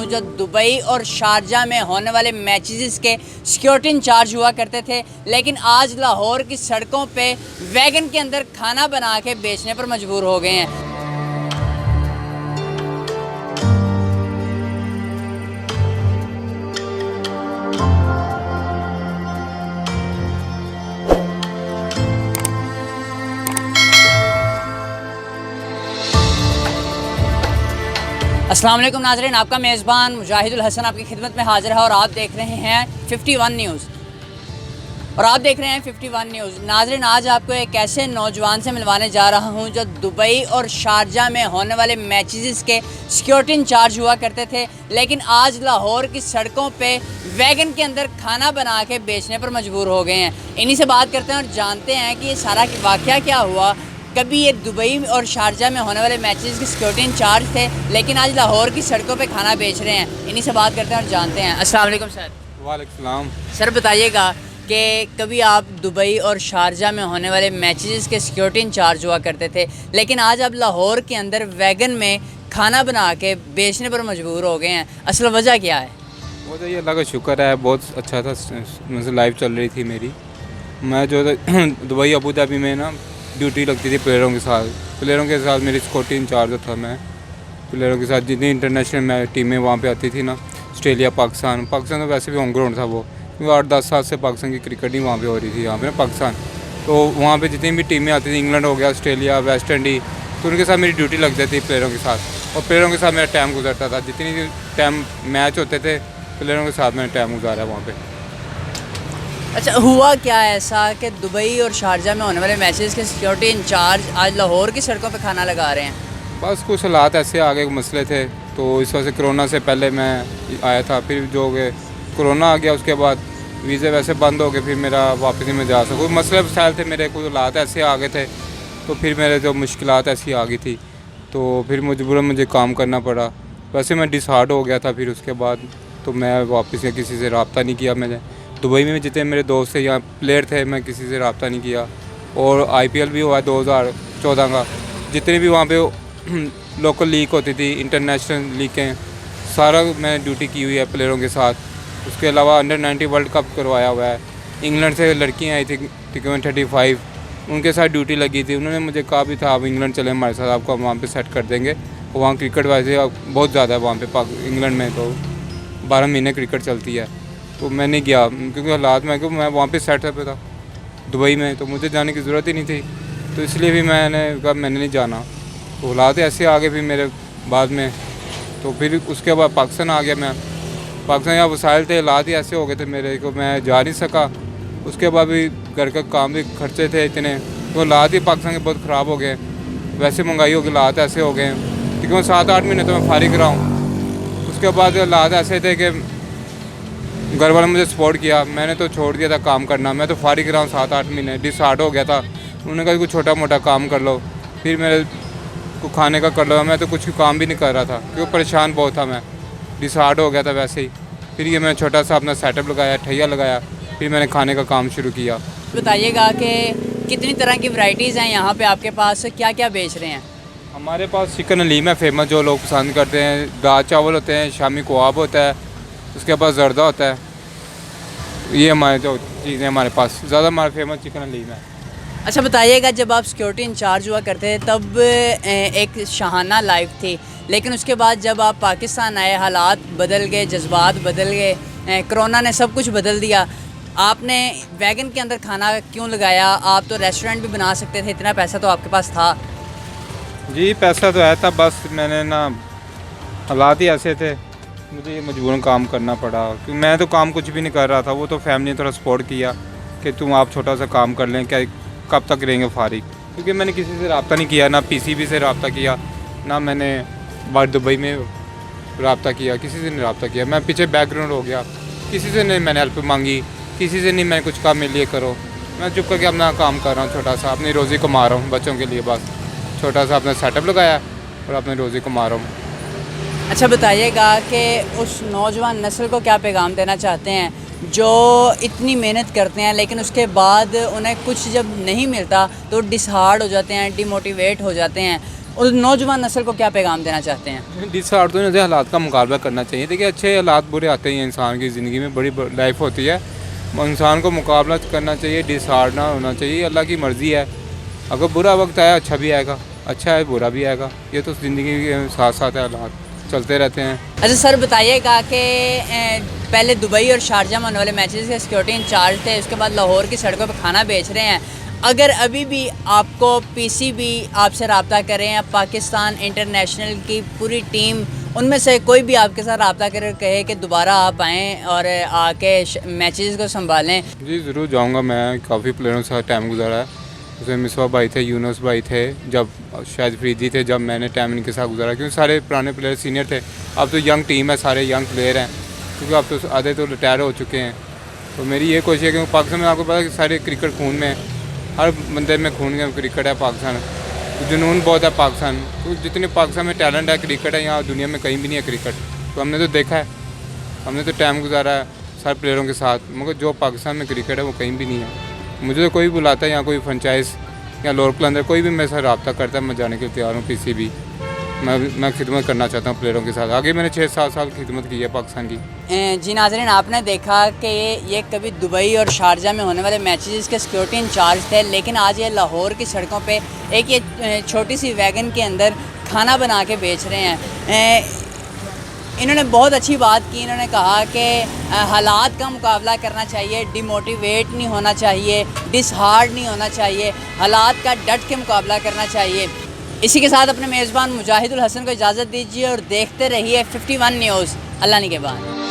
हूँ जो दुबई और शारजा में होने वाले मैचेस के सिक्योरिटी इंचार्ज हुआ करते थे, लेकिन आज लाहौर की सड़कों पे वैगन के अंदर खाना बना के बेचने पर मजबूर हो गए हैं। अस्सलाम वालेकुम नाज़रीन, आपका मेज़बान मुजाहिदुल हसन आपकी खिदमत में हाज़िर है और आप देख रहे हैं 51 न्यूज़। नाज़रीन, आज आपको एक ऐसे नौजवान से मिलवाने जा रहा हूं जो दुबई और शारजा में होने वाले मैचेस के सिक्योरिटी इंचार्ज हुआ करते थे, लेकिन आज लाहौर की सड़कों पे वैगन के अंदर खाना बना के बेचने पर मजबूर हो गए हैं। इन्हीं से बात करते हैं और जानते हैं कि ये सारा वाक़या क्या हुआ। कभी ये दुबई और शारजा में होने वाले मैचेस के सिक्योरिटी इंचार्ज थे, लेकिन आज लाहौर की सड़कों पे खाना बेच रहे हैं। इन्हीं से बात करते हैं और जानते हैं। अस्सलाम वालेकुम सर। वालेकुम सलाम। सर बताइएगा कि कभी आप दुबई और शारजा में होने वाले मैचेस के सिक्योरिटी इंचार्ज हुआ करते थे, लेकिन आज आप लाहौर के अंदर वैगन में खाना बना के बेचने पर मजबूर हो गए हैं। असल वजह क्या है? वो तो ये अल्लाह का शुक्र है, बहुत अच्छा था, मतलब लाइफ चल रही थी मेरी। मैं जो दुबई अबू धाबी में ना ड्यूटी लगती थी प्लेयरों के साथ मेरी सिक्योरिटी इंचार्ज था। मैं प्लेयरों के साथ जितनी इंटरनेशनल टीमें वहाँ पे आती थी ना, ऑस्ट्रेलिया, पाकिस्तान तो वैसे भी होम ग्राउंड था वो, क्योंकि 8-10 साल से पाकिस्तान की क्रिकेट ही वहाँ पे हो रही थी यहाँ पे ना पाकिस्तान। तो वहाँ पे जितनी भी टीमें आती थी, इंग्लैंड हो गया, ऑस्ट्रेलिया, वेस्ट इंडीज़, तो उनके साथ मेरी ड्यूटी लग जाती थी प्लेयरों के साथ, और प्लेयरों के साथ मेरा टाइम गुजरता था। जितनी टाइम मैच होते थे प्लेयरों के साथ मैंने टाइम गुजारा वहाँ पर। अच्छा, हुआ क्या ऐसा कि दुबई और शारजा में होने वाले मैचेस के सिक्योरिटी इंचार्ज आज लाहौर की सड़कों पे खाना लगा रहे हैं? बस कुछ हालात ऐसे आगे मसले थे, तो इस वजह से कोरोना से पहले मैं आया था, फिर जो कि कोरोना आ गया उसके बाद वीज़े वैसे बंद हो गए, फिर मेरा वापस नहीं मैं जा सका। कोई मसले वसाइल थे मेरे, कुछ हालात ऐसे आ गए थे, तो फिर मेरे जो मुश्किलात ऐसी आ गई थी, तो फिर मजबूरन मुझे काम करना पड़ा। वैसे मैं डिसहार्ड हो गया था, फिर उसके बाद तो मैं वापस किसी से रब्ता नहीं किया। मैंने दुबई में जितने मेरे दोस्त थे यहाँ प्लेयर थे, मैं किसी से रब्ता नहीं किया। और IPL भी हुआ 2014 का, जितने भी वहाँ पे लोकल लीग होती थी, इंटरनेशनल लीगें, सारा मैंने ड्यूटी की हुई है प्लेयरों के साथ। उसके अलावा अंडर-19 वर्ल्ड कप करवाया हुआ है। इंग्लैंड से लड़कियाँ आई थी तकरीबन 35, उनके साथ ड्यूटी लगी थी। उन्होंने मुझे कहा भी था आप इंग्लैंड चले हमारे साथ, आपको हम वहाँ पर सेट कर देंगे। और वहाँ क्रिकेट वैसे बहुत ज़्यादा है वहाँ पर, इंग्लैंड में तो 12 महीने क्रिकेट चलती है। तो मैं नहीं गया क्योंकि हालात में, क्योंकि मैं वहाँ पे सेट पे था दुबई में, तो मुझे जाने की ज़रूरत ही नहीं थी, तो इसलिए भी मैंने कहा मैंने नहीं जाना। तो हालात ऐसे आ गए फिर मेरे बाद में, तो फिर उसके बाद पाकिस्तान आ गया। मैं पाकिस्तान यहाँ वसाइल थे, हालात ही ऐसे हो गए थे मेरे को, मैं जा नहीं सका। उसके बाद भी घर का काम भी खर्चे थे इतने, तो हालात ही पाकिस्तान के बहुत ख़राब हो गए। वैसे महंगाई हो गई, हालात ऐसे हो गए क्योंकि 7-8 महीने तो मैं फारिग रहा हूँ। उसके बाद हालात ऐसे थे कि घर वालों ने मुझे सपोर्ट किया, मैंने तो छोड़ दिया था काम करना। मैं तो फारिग रहा हूँ 7-8 महीने, डिसहार्ड हो गया था। उन्होंने कहा कुछ छोटा मोटा काम कर लो, फिर मेरे को खाने का कर लो। मैं तो कुछ काम भी नहीं कर रहा था क्योंकि परेशान बहुत था, मैं डिसहार्ड हो गया था वैसे ही। फिर ये मैंने छोटा सा अपना सेटअप लगाया, ठैया लगाया, फिर मैंने खाने का काम शुरू किया। बताइएगा कि कितनी तरह की वैरायटीज़ हैं यहाँ पे आपके पास, क्या क्या बेच रहे हैं? हमारे पास चिकन हलीम है फेमस, जो लोग पसंद करते हैं। दाल चावल होते हैं, शामी कबाब होता है, उसके पास जर्दा होता है। ये हमारे जो चीज़ें हमारे पास ज़्यादा हमारा फेमस चिकन हलीम है। अच्छा बताइएगा, जब आप सिक्योरिटी इंचार्ज हुआ करते थे तब एक शाहाना लाइफ थी, लेकिन उसके बाद जब आप पाकिस्तान आए हालात बदल गए, जज्बात बदल गए, कोरोना ने सब कुछ बदल दिया। आपने वैगन के अंदर खाना क्यों लगाया? आप तो रेस्टोरेंट भी बना सकते थे, इतना पैसा तो आपके पास था। जी पैसा तो है था, बस मैंने ना हालात ही ऐसे थे, मुझे मजबूरन काम करना पड़ा। क्योंकि मैं तो काम कुछ भी नहीं कर रहा था, वो तो फैमिली ने थोड़ा सपोर्ट किया कि तुम आप छोटा सा काम कर लें, क्या कब तक रहेंगे फारिग। क्योंकि मैंने किसी से रब्ता नहीं किया, ना PCB से रब्ता किया, ना मैंने बाहर दुबई में रब्ता किया, किसी से नहीं रब्ता किया। मैं पीछे बैकग्राउंड हो गया, किसी से नहीं मैंने हेल्प मांगी, किसी से नहीं मैंने कुछ काम मेरे लिए करो। मैं चुप करके अपना काम कर रहा हूँ, छोटा सा अपनी रोज़ी कमा रहा हूँ बच्चों के लिए। बस छोटा सा अपना सेटअप लगाया और अपनी रोज़ी कमा रहा हूँ। अच्छा बताइएगा कि उस नौजवान नस्ल को क्या पैगाम देना चाहते हैं जो इतनी मेहनत करते हैं, लेकिन उसके बाद उन्हें कुछ जब नहीं मिलता तो डिसहार्ड हो जाते हैं, डिमोटिवेट हो जाते हैं। और नौजवान नस्ल को क्या पैगाम देना चाहते हैं? डिसऑर्डर तो नहीं, हालात का मुकाबला करना चाहिए। देखिए अच्छे हालात बुरे आते ही हैं, इंसान की ज़िंदगी में बड़ी लाइफ होती है, इंसान को मुकाबला करना चाहिए, डिसऑर्डर ना होना चाहिए। अल्लाह की मर्ज़ी है, अगर बुरा वक्त आया अच्छा भी आएगा, अच्छा है बुरा भी आएगा, ये तो ज़िंदगी के साथ साथ है, हालात चलते रहते हैं। अच्छा सर बताइएगा कि पहले दुबई और शारजा में होने वाले मैचेस के सिक्योरिटी इंचार्ज थे, उसके बाद लाहौर की सड़कों पर खाना बेच रहे हैं। अगर अभी भी आपको पीसीबी आपसे रब्ता करें या पाकिस्तान इंटरनेशनल की पूरी टीम, उनमें से कोई भी आपके साथ रब्ता करे कहे कि दोबारा आप आएँ और आके मैचेस को संभालें? जी ज़रूर जाऊँगा, मैं काफ़ी प्लेयरों के साथ टाइम गुजारा है। उसमें मिसबा भाई थे, यूनुस भाई थे, जब शायद फरीदी थे, जब मैंने टाइम इनके साथ गुजारा, क्योंकि सारे पुराने प्लेयर सीनियर थे। अब तो यंग टीम है, सारे यंग प्लेयर हैं, क्योंकि अब तो आधे तो रिटायर हो चुके हैं। तो मेरी ये कोशिश है कि पाकिस्तान में, आपको पता है कि सारे क्रिकेट खून में, हर बंदे में खून में क्रिकेट है। पाकिस्तान तो जुनून बहुत है पाकिस्तान, तो जितने पाकिस्तान में टैलेंट है क्रिकेट है, यहाँ दुनिया में कहीं भी नहीं है क्रिकेट। तो हमने तो देखा है, हमने तो टाइम गुजारा है सारे प्लेयरों के साथ, मगर जो पाकिस्तान में क्रिकेट है वो कहीं भी नहीं है। मुझे तो कोई बुलाता है, यहाँ कोई फ्रेंचाइज या लोअर क्लंदर कोई भी मेरे साथ रब्ता करता है, मैं जाने के लिए तैयार हूँ। पीसीबी मैं खिदमत करना चाहता हूँ प्लेयरों के साथ। आगे मैंने 6-7 साल खिदमत की है पाकिस्तान की। जी नाज़रीन, आपने देखा कि ये कभी दुबई और शारजा में होने वाले मैचेस के सिक्योरिटी इंचार्ज थे, लेकिन आज ये लाहौर की सड़कों पे एक ये छोटी सी वैगन के अंदर खाना बना के बेच रहे हैं। इन्होंने बहुत अच्छी बात की, इन्होंने कहा कि हालात का मुकाबला करना चाहिए, डिमोटिवेट नहीं होना चाहिए, डिसहार्ड नहीं होना चाहिए, हालात का डट के मुकाबला करना चाहिए। इसी के साथ अपने मेज़बान मुजाहिदुल हसन को इजाज़त दीजिए और देखते रहिए 51 न्यूज़। अल्लाह निगहबान।